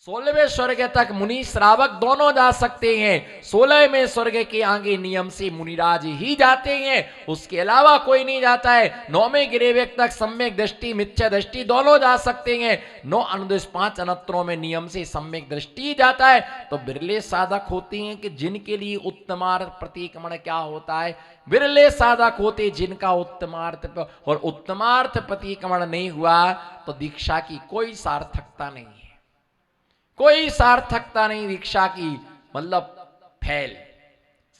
16वें स्वर्ग तक मुनि श्रावक दोनों जा सकते हैं। 16वें स्वर्ग के आगे नियम से मुनिराज ही जाते हैं, उसके अलावा कोई नहीं जाता है। 9वें गिरेवेक तक सम्यक दृष्टि मिथ्या दृष्टि दोनों जा सकते हैं। 9 अनुदेश 5 अनत्रों में नियम से सम्यक दृष्टि जाता है। तो बिरले साधक होते हैं कि जिनके लिए उत्तमार्थ प्रतिक्रमण क्या होता है। बिरले साधक होते जिनका उत्तमार्थ और उत्तमार्थ प्रतिक्रमण नहीं हुआ तो दीक्षा की कोई सार्थकता नहीं है, कोई सार्थकता नहीं दीक्षा की। मतलब फैल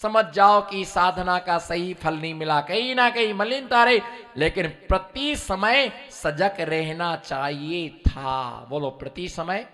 समझ जाओ कि साधना का सही फल नहीं मिला, कहीं ना कहीं मलिनता रही, लेकिन प्रति समय सजग रहना चाहिए था। बोलो प्रति समय,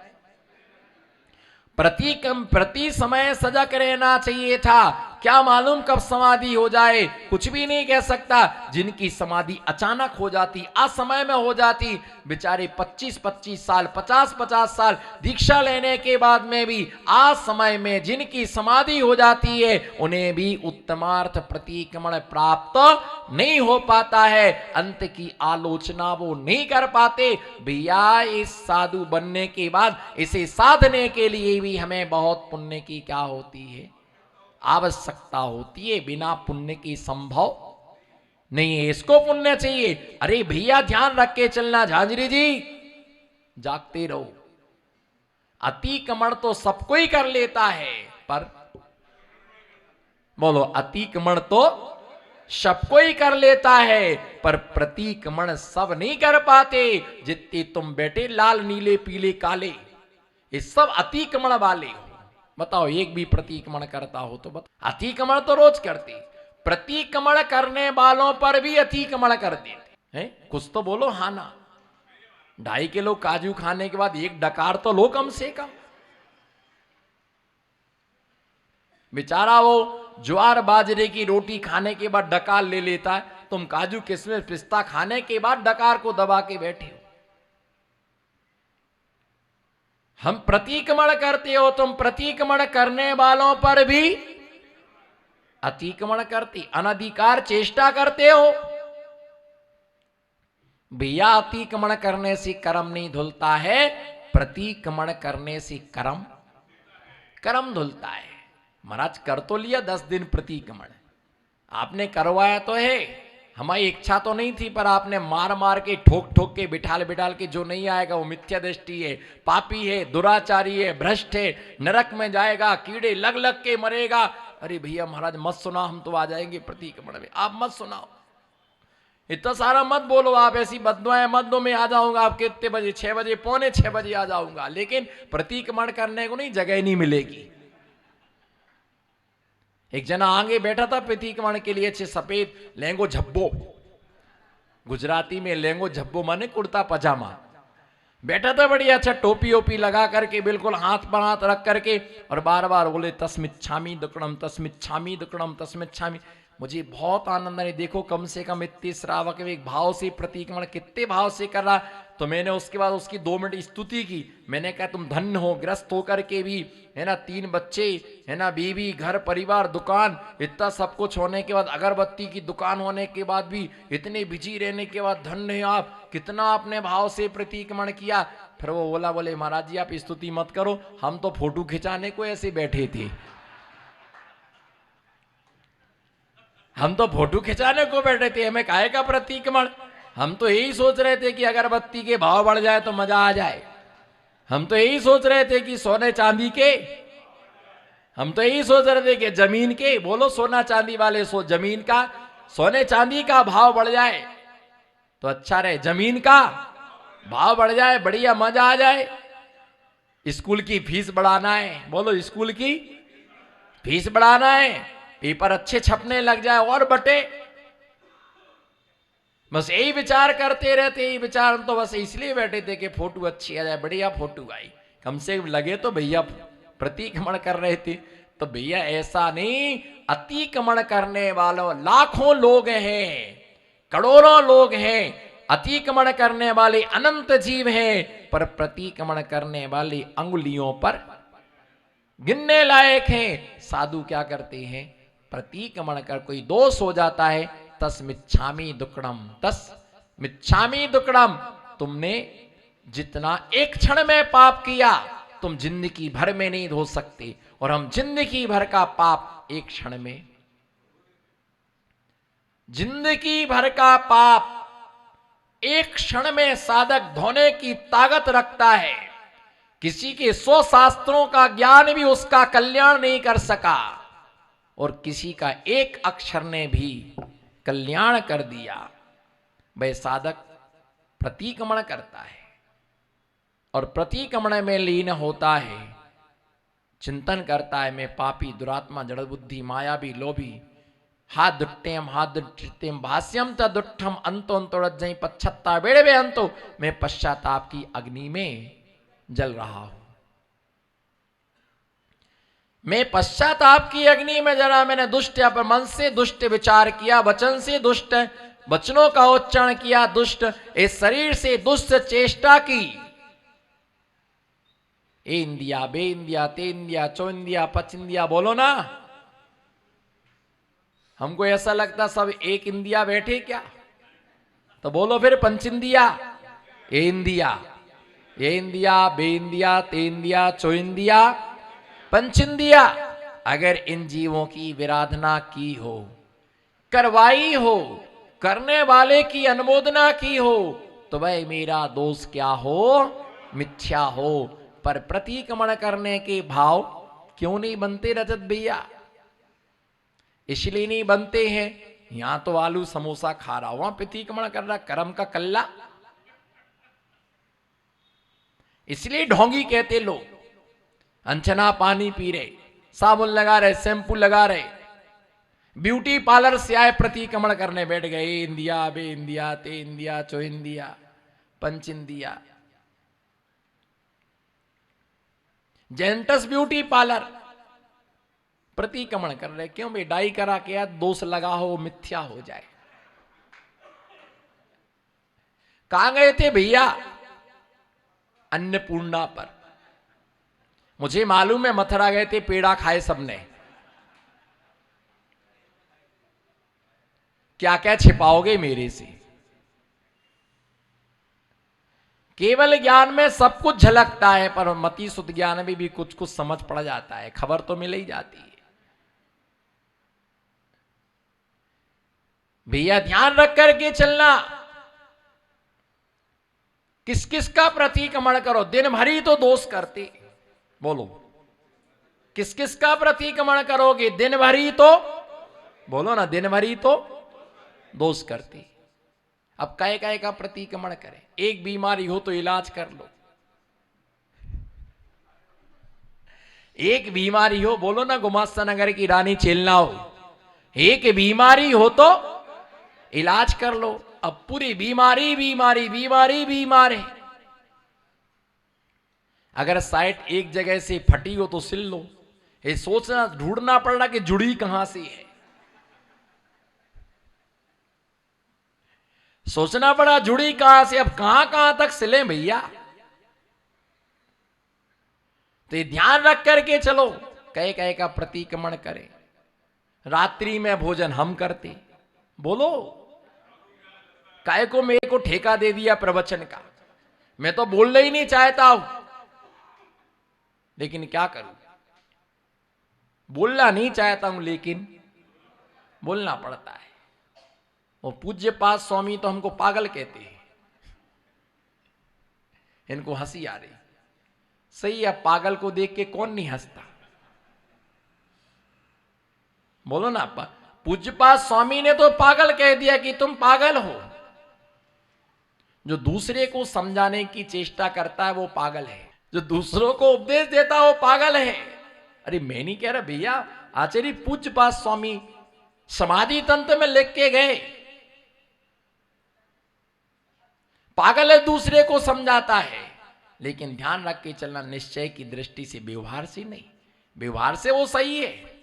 प्रति समय सजग रहना चाहिए था। क्या मालूम कब समाधि हो जाए, कुछ भी नहीं कह सकता। जिनकी समाधि अचानक हो जाती, असमय में हो जाती, बेचारे 25-25 साल 50-50 साल दीक्षा लेने के बाद में भी असमय में जिनकी समाधि हो जाती है, उन्हें भी उत्तमार्थ प्रतिक्रमण प्राप्त नहीं हो पाता है। अंत की आलोचना वो नहीं कर पाते। भैया इस साधु बनने के बाद इसे साधने के लिए भी हमें बहुत पुण्य की क्या होती है, आवश्यकता होती है। बिना पुण्य की संभव नहीं है, इसको पुण्य चाहिए। अरे भैया ध्यान रख के चलना, झांझरी जी जागते रहो। अतिक्रमण तो सब कोई कर लेता है, पर बोलो अतिक्रमण तो सब कोई कर लेता है, पर प्रतिक्रमण सब नहीं कर पाते। जितने तुम बैठे लाल नीले पीले काले, ये सब अतिक्रमण वाले हो। बताओ एक भी प्रतिक्रमण करता हो तो बताओ। अतिक्रमण तो रोज करते, प्रतिक्रमण करने वालों पर भी अतिक्रमण कर देते हैं। कुछ तो बोलो हाँ ना। 2.5 किलो काजू खाने के बाद एक डकार तो लो कम से कम। बेचारा वो ज्वार बाजरे की रोटी खाने के बाद डकार ले लेता है, तुम काजू किशमिश पिस्ता खाने के बाद डकार को दबा के बैठे हो। हम प्रतिक्रमण करते हो, तुम प्रतिक्रमण करने वालों पर भी अतिक्रमण करते, अनधिकार चेष्टा करते हो। भैया अतिक्रमण करने से कर्म नहीं धुलता है, प्रतिक्रमण करने से कर्म धुलता है। महाराज कर तो लिया 10 दिन प्रतिक्रमण, आपने करवाया तो है, हमारी इच्छा तो नहीं थी, पर आपने मार मार के ठोक ठोक के बिठाल बिठाल के, जो नहीं आएगा वो मिथ्या दृष्टि है, पापी है, दुराचारी है, भ्रष्ट है, नरक में जाएगा, कीड़े लग लग के मरेगा। अरे भैया महाराज मत सुना, हम तो आ जाएंगे प्रतिक्रमण में, आप मत सुनाओ, इतना सारा मत बोलो, आप ऐसी बददुआएं मत दो, मैं आ जाऊंगा आपके कितने बजे, 6 बजे, पौने 6 बजे आ जाऊंगा, लेकिन प्रतिक्रमण करने को नहीं, जगह नहीं मिलेगी। एक जना आगे बैठा था प्रतिक्रमण के लिए, अच्छे सफेद लहंगो झब्बो, गुजराती में लहंगो झब्बो माने कुर्ता पजामा, बैठा था बढ़िया अच्छा, टोपी ओपी लगा करके, बिल्कुल हाथ पर हाथ रख करके, और बार बार बोले तस्मिच्छामि दुक्कडम तस्मिच्छामि दुक्कडम तस्मिच्छामि। मुझे बहुत आनंद आया, देखो कम से कम इतने श्रावक एक भाव से प्रतिक्रमण कितने भाव से कर रहा। तो मैंने उसके बाद उसकी 2 मिनट स्तुति की। मैंने कहा तुम धन्य हो, ग्रस्त होकर के भी, है ना, 3 बच्चे, है ना, बीवी, घर परिवार, दुकान, इतना सब कुछ होने के बाद, अगरबत्ती की दुकान होने के बाद भी, इतने बिजी रहने के बाद धन्य हो आप, कितना आपने भाव से प्रतिक्रमण किया। फिर वो बोले महाराज जी आप स्तुति मत करो, हम तो फोटो खिंचाने को ऐसे बैठे थे, हम तो फोटो खिंचाने को बैठे थे, हमें काहे का प्रतिक्रमण। हम तो यही सोच रहे थे कि अगरबत्ती के भाव बढ़ जाए तो मजा आ जाए, हम तो यही सोच रहे थे कि सोने चांदी के, हम तो यही सोच रहे थे कि जमीन के, बोलो सोना चांदी वाले, जमीन का, सोने चांदी का भाव बढ़ जाए तो अच्छा रहे, जमीन का भाव बढ़ जाए, बढ़िया मजा आ जाए। स्कूल की फीस बढ़ाना है, बोलो स्कूल की फीस बढ़ाना है, पेपर अच्छे छपने लग जाए और बटे, बस यही विचार करते रहते, यही विचार। तो बस इसलिए बैठे थे कि फोटो अच्छी आ जाए, बढ़िया फोटो आई, कम से लगे तो भैया प्रतिक्रमण कर रहे थे। तो भैया ऐसा नहीं, अतिक्रमण करने वालों लाखों लोग हैं, करोड़ों लोग हैं, अतिक्रमण करने वाले अनंत जीव हैं, पर प्रतिक्रमण करने वाले अंगुलियों पर गिनने लायक हैं। साधु क्या करते हैं, प्रतिक्रमण कर कोई दोष हो जाता है, तस्मिच्छामि दुक्कडम तस्मिच्छामि दुक्कडम, तुमने जितना एक क्षण में पाप किया, तुम जिंदगी भर में नहीं धो सकते, और हम जिंदगी भर का पाप एक क्षण में, जिंदगी भर का पाप एक क्षण में साधक धोने की ताकत रखता है। किसी के 100 शास्त्रों का ज्ञान भी उसका कल्याण नहीं कर सका, और किसी का एक अक्षर ने भी कल्याण कर दिया। वह साधक प्रतिक्रमण करता है और प्रतिक्रमण में लीन होता है, चिंतन करता है, मैं पापी, दुरात्मा, जड़ बुद्धि, मायावी, लोभी, हाथ दुट्टेम भाष्यम च दुट्ठम अंतो अंतोड़जई पच्छत्ता बेड़े बे अंतो, मैं पश्चाताप की अग्नि में जल रहा हूं। मैं पश्चाताप की अग्नि में जला, मैंने दुष्ट मन से दुष्ट विचार किया, वचन से दुष्ट वचनों का उच्चारण किया, दुष्ट इस शरीर से दुष्ट चेष्टा की। ए इंदिया, बे इंदिया, ते इंदिया, चो इंदिया, पच इंदिया, बोलो ना। हमको ऐसा लगता सब एक इंदिया बैठे क्या, तो बोलो फिर पंच इंदिया। ए इंदिया, ये इंदिया, बे इंदिया, ते इंदिया, चो इंदिया, पंच इंदिया। अगर इन जीवों की विराधना की हो, करवाई हो, करने वाले की अनुमोदना की हो, तो वह मेरा दोष क्या हो, मिथ्या हो। पर प्रतिक्रमण करने के भाव क्यों नहीं बनते रजत भैया? इसलिए नहीं बनते हैं, यहां तो आलू समोसा खा रहा, वहां प्रतिक्रमण कर रहा, कर्म का कल्ला। इसलिए ढोंगी कहते लोग, अंचना पानी पी रहे, साबुन लगा रहे, शैम्पू लगा रहे, ब्यूटी पार्लर से आए प्रतिक्रमण करने बैठ गए। इंदिया, बे इंदिया, ते इंदिया, चो इंदिया, पंच इंदिया। जेंटस ब्यूटी पार्लर प्रतिक्रमण कर रहे, क्यों भाई? डाई करा के यार दोष लगा हो, मिथ्या हो जाए। कहां गए थे भैया? अन्नपूर्णा पर। मुझे मालूम है मथुरा गए थे, पेड़ा खाए सबने। क्या क्या छिपाओगे मेरे से? केवल ज्ञान में सब कुछ झलकता है, पर मति शुद्ध ज्ञान में भी कुछ कुछ समझ पड़ जाता है, खबर तो मिल ही जाती है। भैया ध्यान रख करके चलना, किस किस का प्रतिक्रमण करो। दिन भर ही तो दोष करते, बोलो किस किस का प्रतिक्रमण करोगे? दिन भर ही तो, बोलो ना, दिन भर ही तो दोष करते। अब काय काय का प्रतिक्रमण करें? एक बीमारी हो तो इलाज कर लो, एक बीमारी हो, बोलो ना, गुमास्ता नगर की रानी चेलना हो, एक बीमारी हो तो इलाज कर लो। अब पूरी बीमारी बीमारी बीमारी बीमार है। अगर साइट एक जगह से फटी हो तो सिल लो, ये सोचना, ढूंढना पड़ रहा कि जुड़ी कहां से है, सोचना पड़ा जुड़ी कहां से। अब कहां कहां तक सिले भैया? तो ये ध्यान रख करके चलो, कहे कहे का प्रतिक्रमण करें। रात्रि में भोजन हम करते, बोलो काय को मेरे को ठेका दे दिया प्रवचन का? मैं तो बोलना ही नहीं चाहता हूं, लेकिन क्या करूं, बोलना नहीं चाहता हूं लेकिन बोलना पड़ता है। और पूज्य पाद स्वामी तो हमको पागल कहते हैं, इनको हंसी आ रही। सही है, पागल को देख के कौन नहीं हंसता? बोलो ना, पूज्यपाद स्वामी ने तो पागल कह दिया कि तुम पागल हो। जो दूसरे को समझाने की चेष्टा करता है वो पागल है, जो दूसरों को उपदेश देता है वो पागल है। अरे मैं नहीं कह रहा भैया, आचार्य पूज्यपाद स्वामी समाधि तंत्र में लिख के गए, पागल है दूसरे को समझाता है, लेकिन ध्यान रख के चलना, निश्चय की दृष्टि से, व्यवहार से नहीं। व्यवहार से वो सही है,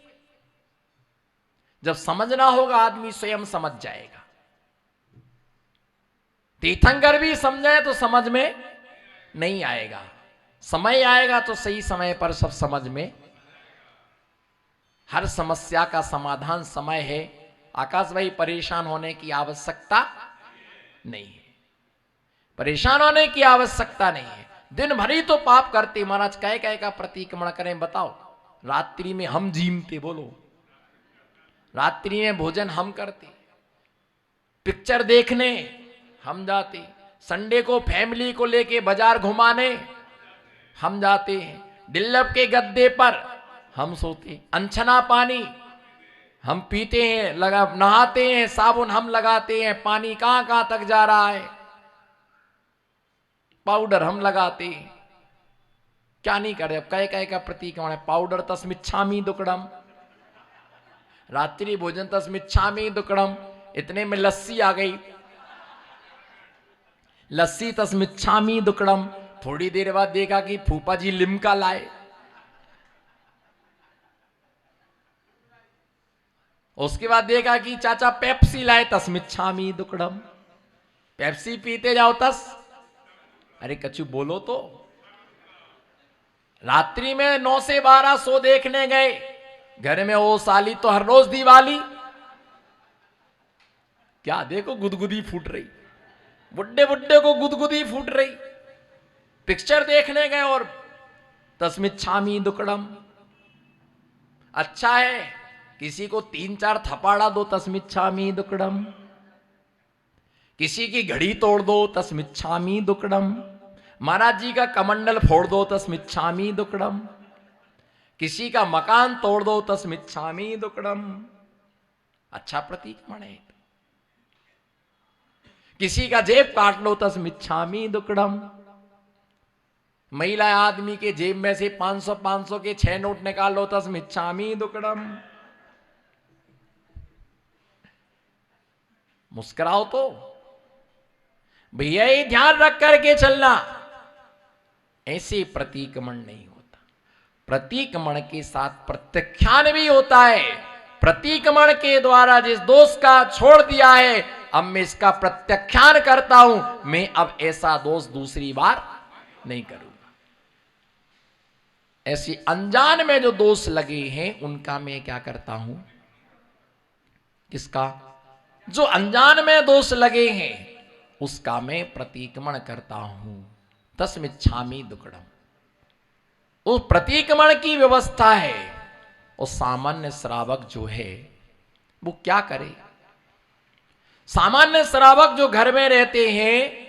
जब समझना होगा आदमी स्वयं समझ जाएगा। तीर्थंकर भी समझाए तो समझ में नहीं आएगा, समय आएगा तो सही समय पर सब समझ में। हर समस्या का समाधान समय है। आकाश भाई, परेशान होने की आवश्यकता नहीं है, परेशान होने की आवश्यकता नहीं है। दिन भर ही तो पाप करते। महाराज कह कह का प्रतिक्रमण करें बताओ। रात्रि में हम जीमते, बोलो, रात्रि में भोजन हम करते, पिक्चर देखने हम जाते, संडे को फैमिली को लेके बाजार घुमाने हम जाते हैं, डिल्लप के गद्दे पर हम सोते, अनछना पानी हम पीते हैं, नहाते हैं, साबुन हम लगाते हैं, पानी कहां कहां तक जा रहा है, पाउडर हम लगाते हैं, क्या नहीं कर रहे। अब कह कह का प्रतीक्रमण है। पाउडर तस्मिच्छामि दुक्कडम, रात्रि भोजन तस्मिच्छामि दुक्कडम, इतने में लस्सी आ गई, लस्सी तस्मिच्छामि दुक्कडम। थोड़ी देर बाद देखा कि फूफा जी लिम्का लाए, उसके बाद देखा कि चाचा पेप्सी लाए, तस्मिच्छामि दुक्कडम। पेप्सी पीते जाओ तस, अरे कछु बोलो तो। रात्रि में 9 से 12 शो देखने गए, घर में ओ साली तो हर रोज दिवाली, क्या देखो गुदगुदी फूट रही, बुड्ढे बुड्ढे को गुदगुदी फूट रही। पिक्चर देखने गए और तस्मिच्छामि दुक्कडम। अच्छा है किसी को 3-4 थपाड़ा दो, तस्मिच्छामि दुक्कडम। किसी की घड़ी तोड़ दो, तस्मिच्छामि दुक्कडम। महाराज जी का कमंडल फोड़ दो, तस्मिच्छामि दुक्कडम। किसी का मकान तोड़ दो, तस्मिच्छामि दुक्कडम। अच्छा प्रतीक्रमण है। किसी का जेब काट लो, तस्मिच्छामि दुक्कडम। महिला आदमी के जेब में से 500 के 6 नोट निकाल लो, तस्मिच्छामि दुक्कडम। मुस्कुराओ तो भैया, ये ध्यान रख करके चलना, ऐसे प्रतिक्रमण नहीं होता। प्रतिक्रमण के साथ प्रत्याख्यान भी होता है। प्रतिक्रमण के द्वारा जिस दोष का छोड़ दिया है, अब मैं इसका प्रत्याख्यान करता हूं, मैं अब ऐसा दोष दूसरी बार नहीं करूंगा। ऐसी अनजान में जो दोष लगे हैं उनका मैं क्या करता हूं, किसका, जो अनजान में दोष लगे हैं उसका मैं प्रतिक्रमण करता हूं, तस्मिच्छामि दुक्कडम। वो प्रतिक्रमण की व्यवस्था है। और सामान्य श्रावक जो है वो क्या करे। सामान्य श्रावक जो घर में रहते हैं,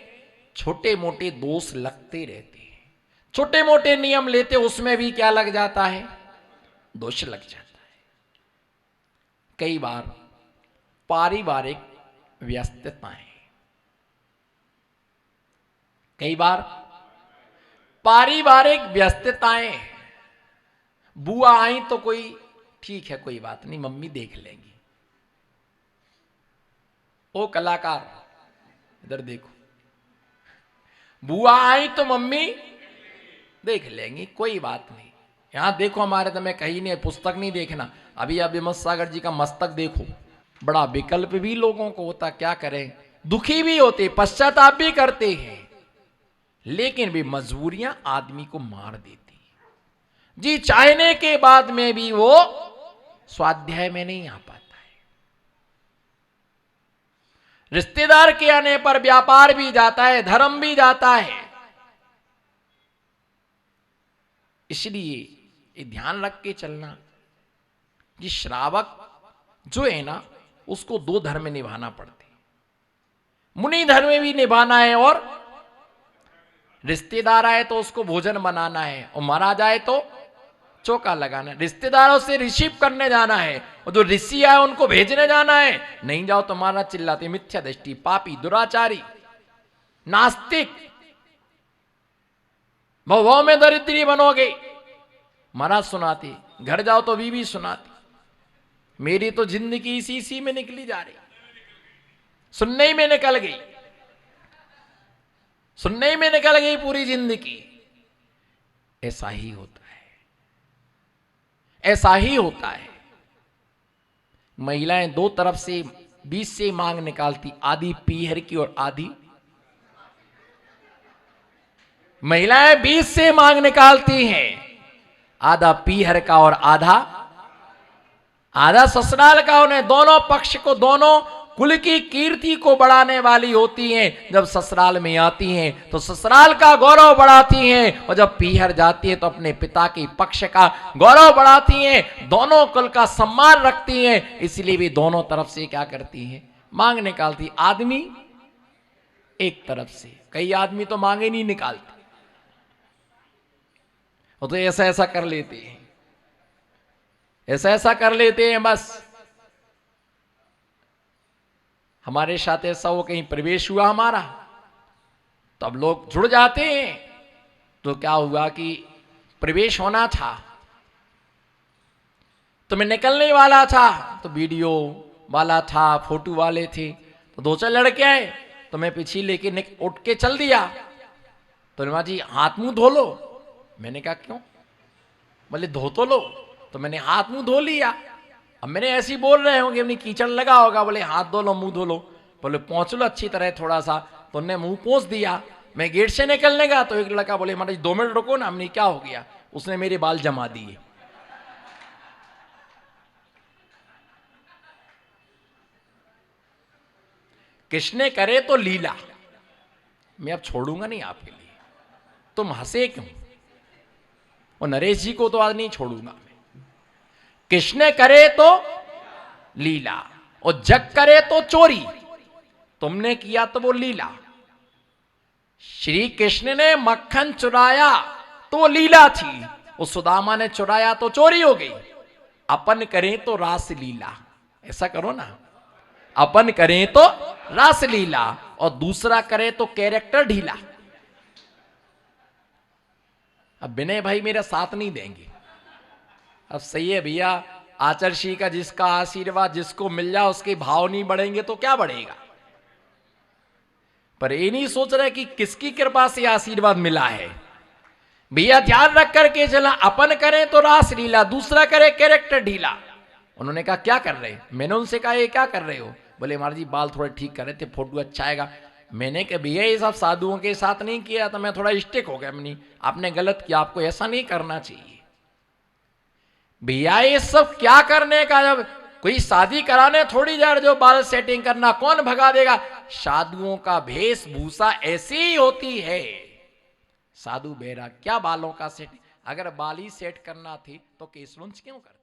छोटे मोटे दोष लगते रहते हैं, छोटे मोटे नियम लेते, उसमें भी क्या लग जाता है, दोष लग जाता है। कई बार पारिवारिक व्यस्तताएं, कई बार पारिवारिक व्यस्तताएं, बुआ आई तो कोई ठीक है, कोई बात नहीं, मम्मी देख लेंगी। ओ कलाकार इधर देखो, बुआ आई तो मम्मी देख लेंगी, कोई बात नहीं। यहां देखो हमारे तो मैं कहीं नहीं, पुस्तक नहीं देखना, अभी आप विमल सागर जी का मस्तक देखो। बड़ा विकल्प भी लोगों को होता, क्या करें, दुखी भी होते, पश्चाताप भी करते हैं, लेकिन भी मजबूरियां आदमी को मार देती जी। चाहने के बाद में भी वो स्वाध्याय में नहीं आ पाता है। रिश्तेदार के आने पर व्यापार भी जाता है, धर्म भी जाता है। इसलिए ये ध्यान रख के चलना कि श्रावक जो है ना, उसको 2 धर्म निभाना पड़ते, मुनि धर्म भी निभाना है, और रिश्तेदार आए तो उसको भोजन बनाना है, और महाराज आए तो चौका लगाना है। रिश्तेदारों से रिसीव करने जाना है, और जो ऋषि आए उनको भेजने जाना है। नहीं जाओ तो महाराज चिल्लाते, मिथ्या दृष्टि, पापी, दुराचारी, नास्तिक, भव में दरिद्री बनोगे, महाराज सुनाते। घर जाओ तो बीवी सुनाती, मेरी तो जिंदगी इसी में निकली जा रही, सुनने ही में निकल गई, सुनने ही में निकल गई पूरी जिंदगी। ऐसा ही होता है, ऐसा ही होता है। महिलाएं 2 तरफ से 20 से मांग निकालती, आधी पीहर की और आधी, महिलाएं 20 से मांग निकालती हैं, आधा पीहर का और आधा ससुराल का। उन्हें दोनों पक्ष को, दोनों कुल की कीर्ति को बढ़ाने वाली होती हैं। जब ससुराल में आती हैं तो ससुराल का गौरव बढ़ाती हैं, और जब पीहर जाती है तो अपने पिता के पक्ष का गौरव बढ़ाती हैं। दोनों कुल का सम्मान रखती हैं, इसलिए भी दोनों तरफ से क्या करती हैं, मांग निकालती। आदमी एक तरफ से, कई आदमी तो मांगे नहीं निकालते, वो तो ऐसा ऐसा कर लेते हैं, ऐसा ऐसा कर लेते हैं बस। हमारे साथ ऐसा वो कहीं प्रवेश हुआ हमारा, तो अब लोग जुड़ जाते हैं। तो क्या हुआ कि प्रवेश होना था, तो मैं निकलने वाला था, तो वीडियो वाला था, फोटो वाले थे, तो दो चार लड़के आए, तो मैं पीछे लेके उठ के चल दिया। तो रमा जी हाथ मुंह धो लो। मैंने कहा क्यों? बोले धो तो लो। तो मैंने हाथ मुंह धो लिया। अब मैंने ऐसे ही बोल रहे होंगे, अपनी कीचड़ लगा होगा, बोले हाथ धो लो, मुंह धो लो। बोले पहुंच लो अच्छी तरह थोड़ा सा, तो उन्होंने मुंह पहुंच दिया। मैं गेट से निकलने का, तो एक लड़का बोले महाराज 2 मिनट रुको ना। हमने क्या हो गया? उसने मेरे बाल जमा दिए। किसने करे तो लीला, मैं अब छोड़ूंगा नहीं आपके लिए, तुम हंसे क्यों? और नरेश जी को तो आज नहीं छोड़ूंगा मैं। किसने करे तो लीला, और जग करे तो चोरी। तुमने किया तो वो लीला। श्री कृष्ण ने मक्खन चुराया तो वो लीला थी, उस सुदामा ने चुराया तो चोरी हो गई। अपन करें तो रास लीला, ऐसा करो ना। अपन करें तो रास लीला, और दूसरा करे तो कैरेक्टर ढीला। अब विनय भाई मेरा साथ नहीं देंगे। अब सही है भैया, आचर्षी का जिसका आशीर्वाद जिसको मिल जाए उसके भाव नहीं बढ़ेंगे तो क्या बढ़ेगा। पर ये नहीं सोच रहे कि किसकी कृपा से आशीर्वाद मिला है। भैया ध्यान रख करके चला, अपन करें तो रास लीला, दूसरा करे कैरेक्टर ढीला। उन्होंने कहा क्या कर रहे? मैंने उनसे कहा ये क्या कर रहे हो? बोले महाराज जी बाल थोड़े ठीक कर रहे थे, फोटो अच्छा आएगा। मैंने कहा भैया ये सब साधुओं के साथ नहीं किया, तो मैं थोड़ा स्टिक हो गया। नहीं, आपने गलत किया, आपको ऐसा नहीं करना चाहिए। भैया ये सब क्या करने का? जब कोई शादी कराने थोड़ी जा रहे, जो बाल सेटिंग करना कौन भगा देगा? साधुओं का वेशभूषा ऐसी ही होती है। साधु बेरा क्या बालों का सेट? अगर बाल ही सेट करना थी तो केशवंश क्यों करते?